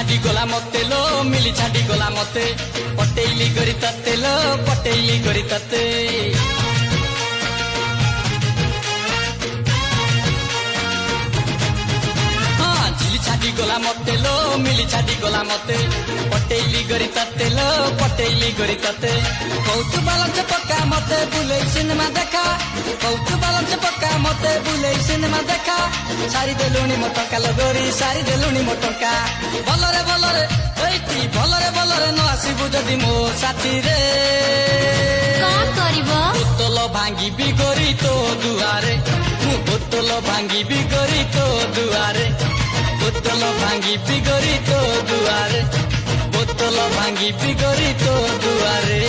ଛାଡି ଗଲା ମତେ ଲୋ ମିଲି ଛାଡି ଗଲା ମତେ ପଟେଇଲି କରି ତତେ ଲୋ ପଟେଇଲି କରି ତତେ छाड़ी गला मते लो मिली छाड़ी गला मते पटेली गरी तते लो पटेली गरी तते कौत बालंच पक्का मते बुले सिनेमा देखा कौत बालंच पक्का मते बुले सिनेमा देखा सारी देलुनी मोटका लगोरी सारी देलुनी मोटका भलरे एइटी भलरे न आसीबु जदी मो साथी रे कोन करिवो बोतल भांगी बिगोरी तो दुआरे मु बोतल भांगी बिगोरी तो दुआरे बोतल भांगी बिगोरी तो दुआरे बोतल भांगी बिगोरी तो दुआरे